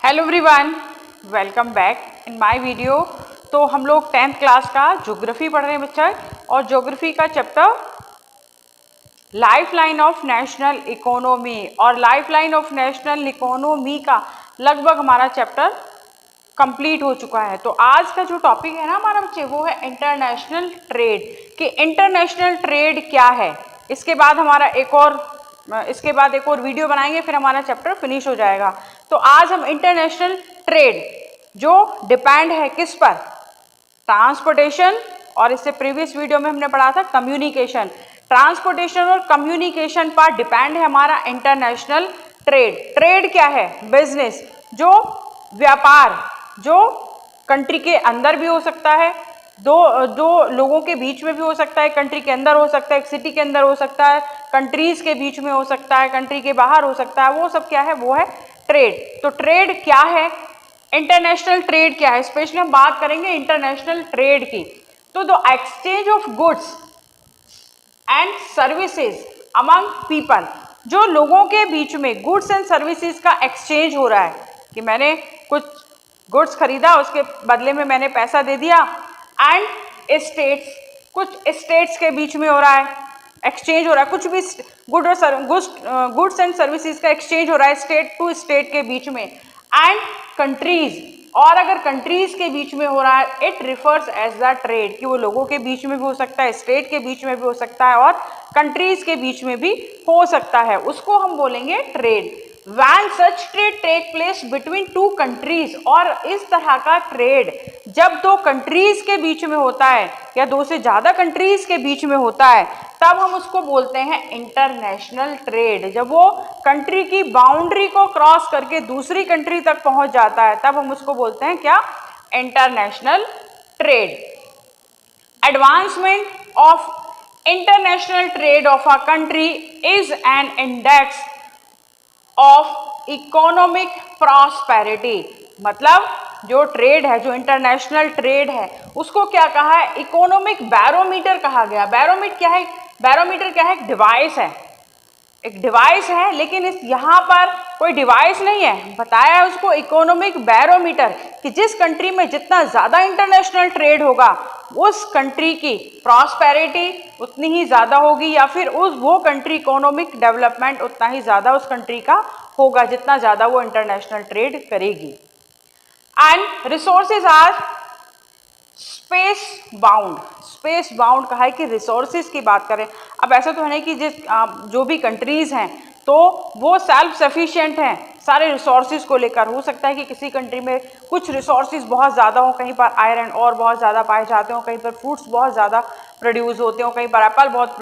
Hello everyone, welcome back in my video. तो हम लोग 10th क्लास का ज्योग्राफी पढ़ रहे हैं बच्चा, और ज्योग्राफी का chapter lifeline of national economy, और lifeline of national economy का लगभग हमारा चैप्टर कंप्लीट हो चुका है। तो आज का जो टॉपिक है ना हमारा बच्चे, वो है इंटरनेशनल ट्रेड, कि इंटरनेशनल ट्रेड क्या है। इसके बाद एक और वीडियो बनाएंगे, फिर हमारा चैप्टर फिनिश हो जाएगा। तो आज हम इंटरनेशनल ट्रेड जो डिपेंड है किस पर, ट्रांसपोर्टेशन, और इससे प्रीवियस वीडियो में हमने पढ़ा था कम्युनिकेशन, ट्रांसपोर्टेशन और कम्युनिकेशन पर डिपेंड है हमारा इंटरनेशनल ट्रेड। ट्रेड क्या है? बिजनेस, जो व्यापार, जो कंट्री के अंदर भी हो सकता है, दो लोगों के बीच में भी हो सकता है, कंट्री के अंदर हो सकता है, एक सिटी के अंदर हो सकता है, कंट्रीज के बीच में हो सकता है, कंट्री के बाहर हो सकता है, वो सब क्या है? वो है ट्रेड। तो ट्रेड क्या है, इंटरनेशनल ट्रेड क्या है, स्पेशली हम बात करेंगे इंटरनेशनल ट्रेड की। तो the exchange of goods and services among people, जो लोगों के बीच में गुड्स एंड सर्विसेज का एक्सचेंज हो रहा है, कि मैंने कुछ गुड्स खरीदा, उसके बदले में मैंने पैसा दे दिया। एंड स्टेट्स, कुछ स्टेट्स के बीच में हो रहा है, एक्सचेंज हो रहा है, कुछ भी गुड्स एंड सर्विसेज का एक्सचेंज हो रहा है स्टेट टू स्टेट के बीच में। एंड कंट्रीज, और अगर कंट्रीज के बीच में हो रहा है, it refers as the trade, कि वो लोगों के बीच में भी हो सकता है, स्टेट के बीच में भी हो सकता है, और कंट्रीज के बीच में भी हो सकता है, उसको हम बोलेंगे trade. When such trade take place between two countries, और इस तरह का ट्रेड जब दो कंट्रीज के बीच में होता है या दो से ज्यादा कंट्रीज के बीच में होता है, तब हम उसको बोलते हैं इंटरनेशनल ट्रेड। जब वो कंट्री की बाउंड्री को क्रॉस करके दूसरी कंट्री तक पहुंच जाता है, तब हम उसको बोलते हैं क्या? International trade. Advancement of international trade of a country is an index of economic prosperity. मतलब जो ट्रेड है, जो इंटरनेशनल ट्रेड है, उसको क्या कहा है? इकोनॉमिक बैरोमीटर कहा गया। बैरोमीटर क्या है? बैरोमीटर क्या है? एक डिवाइस है, एक डिवाइस है, लेकिन इस यहाँ पर कोई डिवाइस नहीं है, बताया है उसको इकोनॉमिक बैरोमीटर, कि जिस कंट्री में जितना ज्यादा इंटरनेशनल ट्रेड होगा, उस कंट्री की प्रॉस्पेरिटी उतनी ही ज्यादा होगी, या फिर वो कंट्री इकोनॉमिक डेवलपमेंट उतना ही ज्यादा उस कंट्री का होगा, जितना ज्यादा वो इंटरनेशनल ट्रेड करेगी। And resources are space bound. Space bound कहा है कि रिसोर्सेज की बात करें। अब ऐसा तो है नहीं कि जो भी कंट्रीज हैं तो वो सेल्फ सफिशिएंट हैं सारे रिसोर्सेज को लेकर। हो सकता है कि किसी कंट्री में कुछ रिसोर्सेज बहुत ज़्यादा हो, कहीं पर आयरन और बहुत ज़्यादा पाए जाते हो, कहीं पर फ्रूट्स बहुत ज़्यादा प्रोड्यूस होते हो, कहीं पर एप्पल बहुत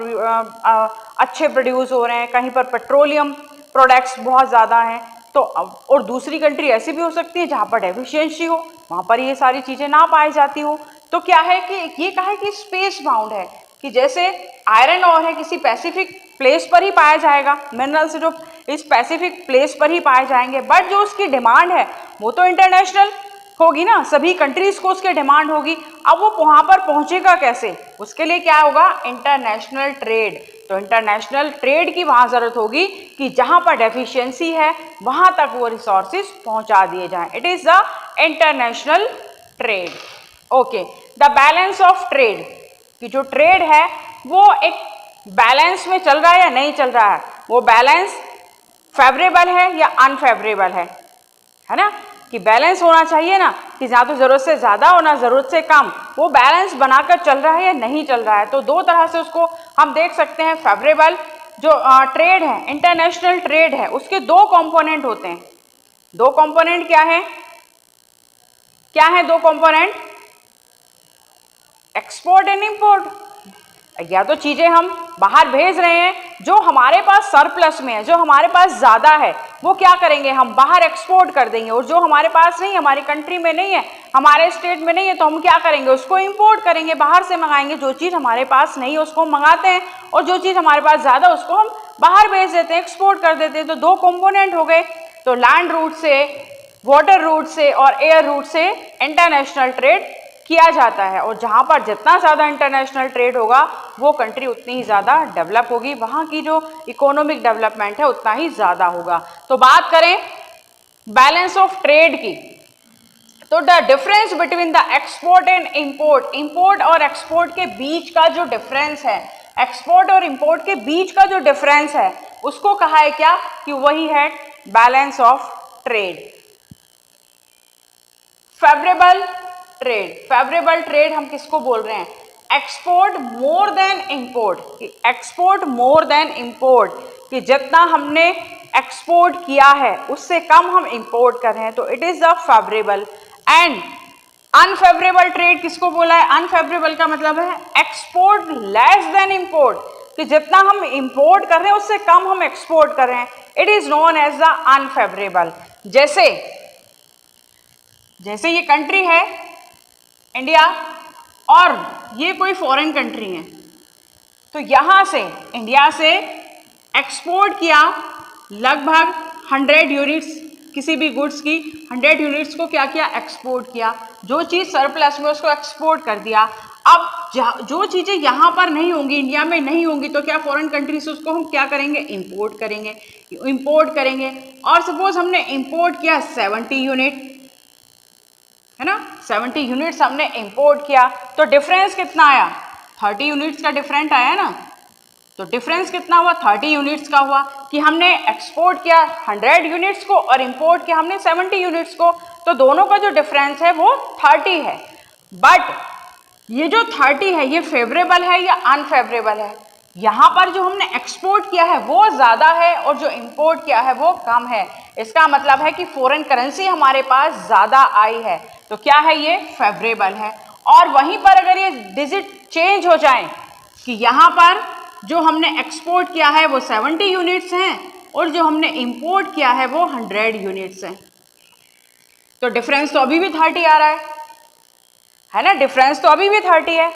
अच्छे प्रोड्यूस हो रहे हैं, कहीं पर पेट्रोलियम प्रोडक्ट्स बहुत ज़्यादा हैं। तो और दूसरी कंट्री ऐसी भी हो सकती है जहाँ पर डेफिशिएंसी हो, वहाँ पर ये सारी चीज़ें ना पाई जाती हो। तो क्या है कि ये कहा है कि स्पेस बाउंड है, कि जैसे आयरन और है किसी पैसिफिक प्लेस पर ही पाया जाएगा, मिनरल्स जो इस पैसिफिक प्लेस पर ही पाए जाएंगे, बट जो उसकी डिमांड है वो तो इंटरनेशनल होगी ना, सभी कंट्रीज को उसकी डिमांड होगी। अब वो वहाँ पर पहुँचेगा कैसे? उसके लिए क्या होगा? International trade. तो इंटरनेशनल ट्रेड की वहाँ ज़रूरत होगी कि जहाँ पर डेफिशिएंसी है वहाँ तक वो रिसोर्सेज पहुँचा दिए जाएं। It is the international trade. Okay, the balance of trade, कि जो ट्रेड है वो एक बैलेंस में चल रहा है या नहीं चल रहा है, वो बैलेंस फेवरेबल है या अनफेवरेबल है ना, कि बैलेंस होना चाहिए ना, कि जहाँ तो ज़रूरत से ज़्यादा हो ना ज़रूरत से कम, वो बैलेंस बनाकर चल रहा है या नहीं चल रहा है। तो दो तरह से उसको हम देख सकते हैं। फेवरेबल जो ट्रेड है, इंटरनेशनल ट्रेड है, उसके दो कंपोनेंट होते हैं। दो कंपोनेंट क्या है? क्या है दो कंपोनेंट? Export and import. या तो चीजें हम बाहर भेज रहे हैं, जो हमारे पास सरप्लस में है, जो हमारे पास ज्यादा है, वो क्या करेंगे? हम बाहर एक्सपोर्ट कर देंगे। और जो हमारे पास नहीं है, हमारी कंट्री में नहीं है, हमारे स्टेट में नहीं है, तो हम क्या करेंगे? उसको इंपोर्ट करेंगे, बाहर से मंगाएंगे। जो चीज हमारे पास नहीं है उसको हम मंगाते हैं, और जो चीज हमारे पास ज्यादा उसको हम बाहर भेज देते हैं, एक्सपोर्ट कर देते हैं। तो दो कंपोनेंट हो गए। तो लैंड रूट से, वाटर रूट से और एयर रूट से इंटरनेशनल ट्रेड किया जाता है, और जहाँ पर जितना ज़्यादा इंटरनेशनल ट्रेड होगा वो कंट्री उतनी ही ज़्यादा डेवलप होगी, वहाँ की जो इकोनॉमिक डेवलपमेंट है उतना ही ज़्यादा होगा। तो बात करें बैलेंस ऑफ ट्रेड की, तो the difference between the export and import, import और एक्सपोर्ट के बीच का जो डिफरेंस है, एक्सपोर्ट और इंपोर्ट के बीच का जो डिफरेंस है उसको कहा है क्या, कि वही है balance of trade. Favourable trade, favourable trade हम किसको बोल रहे हैं, export more than import, export more than import, कि जितना हमने एक्सपोर्ट किया है उससे कम हम इंपोर्ट कर रहे हैं, तो it is the favourable. And unfavourable trade किसको बोला है, अनफेवरेबल का मतलब है एक्सपोर्ट लेस देन इंपोर्ट, कि जितना हम इंपोर्ट कर रहे हैं उससे कम हम एक्सपोर्ट कर रहे हैं, it is known as the unfavourable. जैसे जैसे ये कंट्री है इंडिया और ये कोई फॉरेन कंट्री है, तो यहां से इंडिया से एक्सपोर्ट किया लगभग 100 यूनिट्स किसी भी गुड्स की, 100 यूनिट्स को क्या किया, एक्सपोर्ट किया, जो चीज़ सरप्लस में उसको एक्सपोर्ट कर दिया। अब जो चीज़ें यहाँ पर नहीं होंगी, इंडिया में नहीं होंगी, तो क्या फॉरेन कंट्री से उसको हम क्या करेंगे, इंपोर्ट करेंगे, इंपोर्ट करेंगे। और सपोज हमने इंपोर्ट किया 70 यूनिट, है ना, 70 यूनिट्स हमने इंपोर्ट किया, तो डिफरेंस कितना आया, 30 यूनिट्स का डिफरेंट आया ना, तो डिफरेंस कितना हुआ, 30 यूनिट्स का हुआ, कि हमने एक्सपोर्ट किया 100 यूनिट्स को और इंपोर्ट किया हमने 70 यूनिट्स को, तो दोनों का जो डिफरेंस है वो 30 है। बट ये जो 30 है ये फेवरेबल है या अनफेवरेबल है, यहाँ पर जो हमने एक्सपोर्ट किया है वो ज़्यादा है और जो इंपोर्ट किया है वो कम है, इसका मतलब है कि फॉरेन करेंसी हमारे पास ज़्यादा आई है, तो क्या है, ये फेवरेबल है। और वहीं पर अगर ये डिजिट चेंज हो जाए कि यहाँ पर जो हमने एक्सपोर्ट किया है वो 70 यूनिट्स हैं और जो हमने इंपोर्ट किया है वो 100 यूनिट्स हैं, तो डिफरेंस तो अभी भी 30 आ रहा है ना, डिफरेंस तो अभी भी 30 है,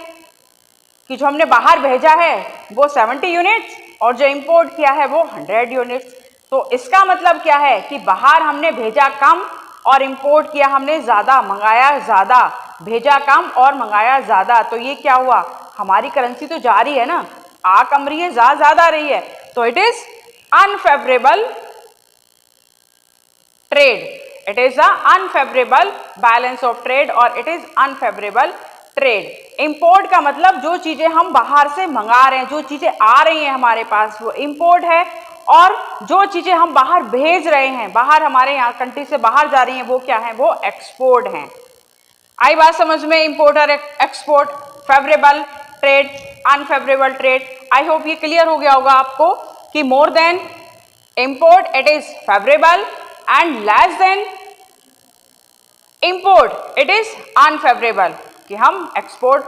कि जो हमने बाहर भेजा है वो 70 यूनिट्स और जो इंपोर्ट किया है वो 100 यूनिट्स। तो इसका मतलब क्या है कि बाहर हमने भेजा कम और इंपोर्ट किया हमने ज़्यादा, मंगाया ज़्यादा, भेजा कम और मंगाया ज़्यादा, तो ये क्या हुआ, हमारी करेंसी तो जा रही है ना, आ कम रही है, जा ज़्यादा रही है, तो it is unfavourable trade, it is a unfavourable balance of trade और it is unfavourable trade. Import का मतलब जो चीजें हम बाहर से मंगा रहे हैं, जो चीजें आ रही हैं हमारे पास वो इंपोर्ट है, और जो चीजें हम बाहर भेज रहे हैं, बाहर हमारे यहाँ कंट्री से बाहर जा रही हैं, वो क्या है, वो एक्सपोर्ट हैं। आई बात समझ में, इंपोर्ट और export, favourable trade, unfavourable trade. I hope ये क्लियर हो गया होगा आपको कि more than import it is favourable and less than import it is unfavourable, कि हम एक्सपोर्ट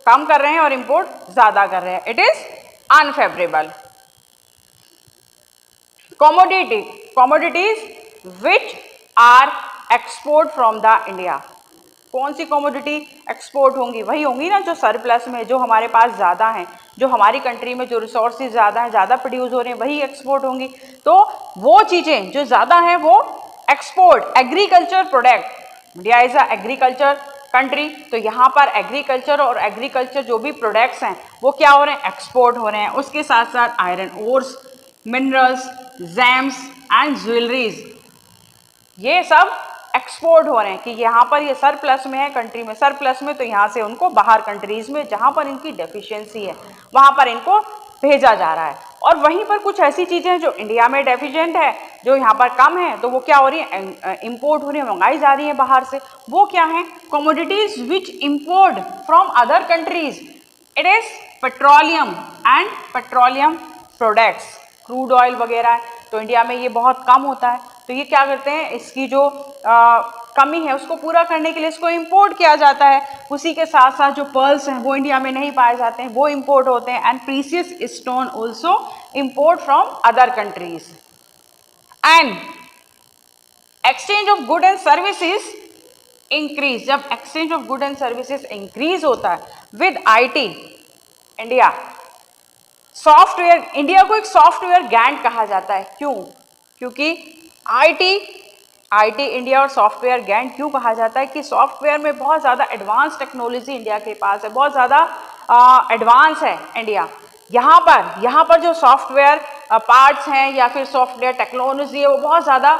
कम कर रहे हैं और इंपोर्ट ज्यादा कर रहे हैं, it is unfavourable. Commodity, commodities which are export from the India, कौन सी कमोडिटी एक्सपोर्ट होंगी, वही होंगी ना जो सरप्लस में, जो हमारे पास ज़्यादा हैं, जो हमारी कंट्री में जो रिसोर्सेज ज़्यादा हैं, ज़्यादा प्रोड्यूस हो रहे हैं, वही एक्सपोर्ट होंगी। तो वो चीज़ें जो ज़्यादा हैं वो export, agriculture product, India is a agriculture country, तो यहाँ पर एग्रीकल्चर और एग्रीकल्चर जो भी प्रोडक्ट्स हैं वो क्या हो रहे हैं, एक्सपोर्ट हो रहे हैं। उसके साथ साथ iron ores, minerals, gems and jewelleries, ये सब एक्सपोर्ट हो रहे हैं, कि यहाँ पर ये सरप्लस में है, कंट्री में सरप्लस में, तो यहाँ से उनको बाहर कंट्रीज में जहाँ पर इनकी डेफिशिएंसी है वहाँ पर इनको भेजा जा रहा है। और वहीं पर कुछ ऐसी चीज़ें जो इंडिया में डेफिशिएंट है, जो यहाँ पर कम है, तो वो क्या हो रही है, इंपोर्ट हो रही है, मंगाई जा रही है बाहर से। वो क्या है, commodities which import from other countries, it is petroleum and petroleum products, crude oil वगैरह, तो इंडिया में ये बहुत कम होता है, तो ये क्या करते हैं, इसकी जो कमी है उसको पूरा करने के लिए इसको इंपोर्ट किया जाता है। उसी के साथ साथ जो पर्ल्स हैं वो इंडिया में नहीं पाए जाते हैं, वो इंपोर्ट होते हैं, and precious stone also import from other countries. And exchange of good and services increase, जब exchange of good and services increase होता है with IT India, software, India को एक सॉफ्टवेयर गैंट कहा जाता है, क्यों, क्योंकि आईटी इंडिया और सॉफ्टवेयर गैंट क्यों कहा जाता है, कि सॉफ्टवेयर में बहुत ज़्यादा एडवांस टेक्नोलॉजी इंडिया के पास है, बहुत ज़्यादा एडवांस है इंडिया। यहाँ पर जो सॉफ्टवेयर पार्ट्स हैं या फिर सॉफ्टवेयर टेक्नोलॉजी है वो बहुत ज़्यादा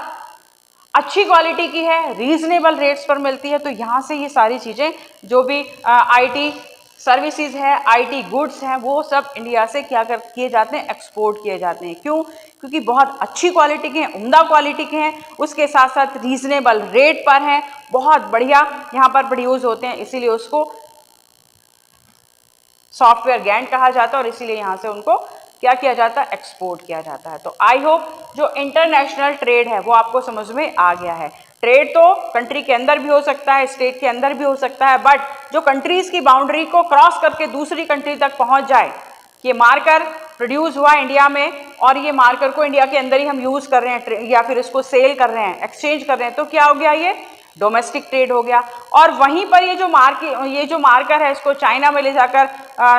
अच्छी क्वालिटी की है, रीजनेबल रेट्स पर मिलती है। तो यहाँ से ये सारी चीज़ें जो भी आईटी सर्विसेज है, आईटी गुड्स हैं, वो सब इंडिया से क्या किए जाते हैं, एक्सपोर्ट किए जाते हैं। क्यों? क्योंकि बहुत अच्छी क्वालिटी के हैं, उम्दा क्वालिटी के हैं, उसके साथ साथ रीजनेबल रेट पर हैं, बहुत बढ़िया यहाँ पर प्रोड्यूस होते हैं, इसीलिए उसको सॉफ्टवेयर गैंड कहा जाता है और इसीलिए यहाँ से उनको क्या किया जाता है, एक्सपोर्ट किया जाता है। तो आई होप जो इंटरनेशनल ट्रेड है वो आपको समझ में आ गया है। ट्रेड तो कंट्री के अंदर भी हो सकता है, स्टेट के अंदर भी हो सकता है, बट जो कंट्रीज की बाउंड्री को क्रॉस करके दूसरी कंट्री तक पहुंच जाए, ये मार्कर प्रोड्यूस हुआ इंडिया में और ये मार्कर को इंडिया के अंदर ही हम यूज कर रहे हैं या फिर इसको सेल कर रहे हैं, एक्सचेंज कर रहे हैं, तो क्या हो गया, ये डोमेस्टिक ट्रेड हो गया। और वहीं पर ये जो मार्कर है इसको चाइना में ले जाकर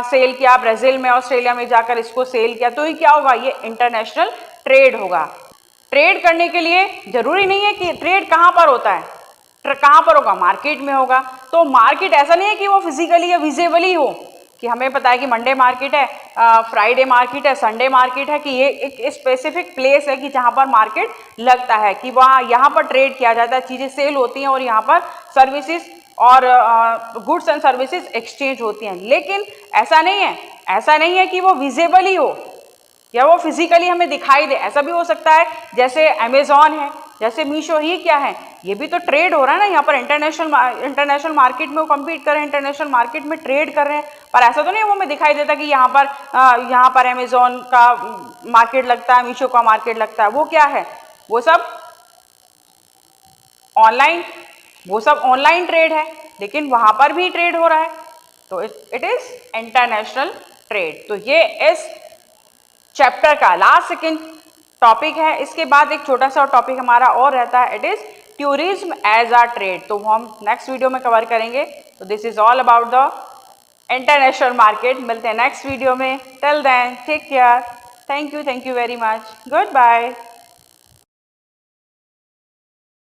सेल किया, ब्राजील में, ऑस्ट्रेलिया में जाकर इसको सेल किया, तो ये क्या होगा, ये इंटरनेशनल ट्रेड होगा। ट्रेड करने के लिए जरूरी नहीं है कि ट्रेड कहाँ पर होता है, कहाँ पर होगा, मार्केट में होगा। तो मार्केट ऐसा नहीं है कि वो फिजिकली या विजिबली हो, कि हमें पता है कि मंडे मार्केट है, फ्राइडे मार्केट है, संडे मार्केट है, कि ये एक स्पेसिफिक प्लेस है कि जहाँ पर मार्केट लगता है, कि वहाँ यहाँ पर ट्रेड किया जाता है, चीज़ें सेल होती हैं और यहाँ पर सर्विसेज और गुड्स एंड सर्विसेज एक्सचेंज होती हैं। लेकिन ऐसा नहीं है कि वो विजिबल ही हो या वो फिजिकली हमें दिखाई दे। ऐसा भी हो सकता है जैसे अमेजॉन है, जैसे मीशो, ही क्या है, ये भी तो ट्रेड हो रहा है ना, यहाँ पर इंटरनेशनल मार्केट में वो कम्पीट कर रहे हैं, इंटरनेशनल मार्केट में ट्रेड कर रहे हैं। पर ऐसा तो नहीं वो हमें दिखाई देता कि यहाँ पर अमेजॉन का मार्केट लगता है, मीशो का मार्केट लगता है। वो क्या है, वो सब ऑनलाइन ट्रेड है, लेकिन वहाँ पर भी ट्रेड हो रहा है, तो इट इज इंटरनेशनल ट्रेड। तो ये इस चैप्टर का लास्ट सेकेंड टॉपिक है। इसके बाद एक छोटा सा टॉपिक हमारा और रहता है, it is tourism as a trade, तो हम नेक्स्ट वीडियो में कवर करेंगे। तो this is all about the international market. मिलते हैं नेक्स्ट वीडियो में, till then take care, thank you very much, good bye.